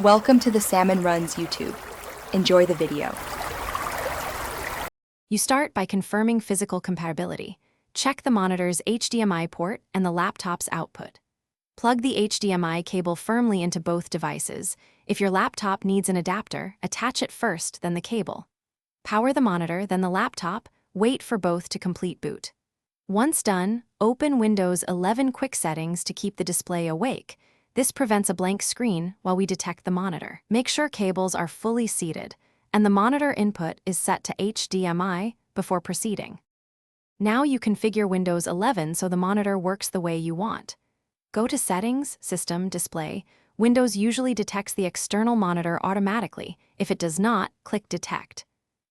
Welcome to the Salmon Runs YouTube. Enjoy the video. You start by confirming physical compatibility. Check the monitor's HDMI port and the laptop's output. Plug the HDMI cable firmly into both devices. If your laptop needs an adapter, attach it first, then the cable. Power the monitor, then the laptop. Wait for both to complete boot. Once done, open Windows 11 Quick Settings to keep the display awake. This prevents a blank screen while we detect the monitor. Make sure cables are fully seated, and the monitor input is set to HDMI before proceeding. Now you configure Windows 11 so the monitor works the way you want. Go to Settings, System, Display. Windows usually detects the external monitor automatically. If it does not, click Detect.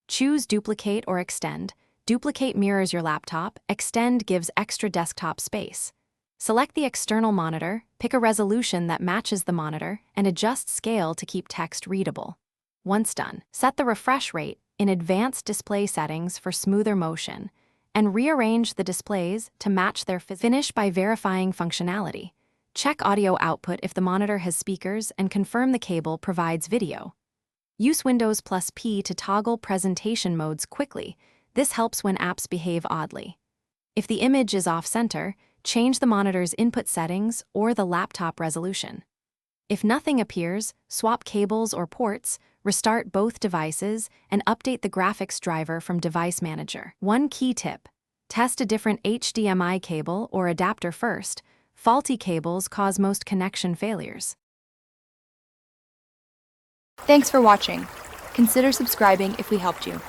Choose Duplicate or Extend. Duplicate mirrors your laptop, Extend gives extra desktop space. Select the external monitor, pick a resolution that matches the monitor, and adjust scale to keep text readable. Once done, set the refresh rate in Advanced Display Settings for smoother motion, and rearrange the displays to match their finish by verifying functionality. Check audio output if the monitor has speakers and confirm the cable provides video. Use Windows plus P to toggle presentation modes quickly. This helps when apps behave oddly. If the image is off-center, change the monitor's input settings or the laptop resolution. If nothing appears, swap cables or ports, restart both devices, and update the graphics driver from Device Manager. One key tip: test a different HDMI cable or adapter first. Faulty cables cause most connection failures. Thanks for watching. Consider subscribing if we helped you.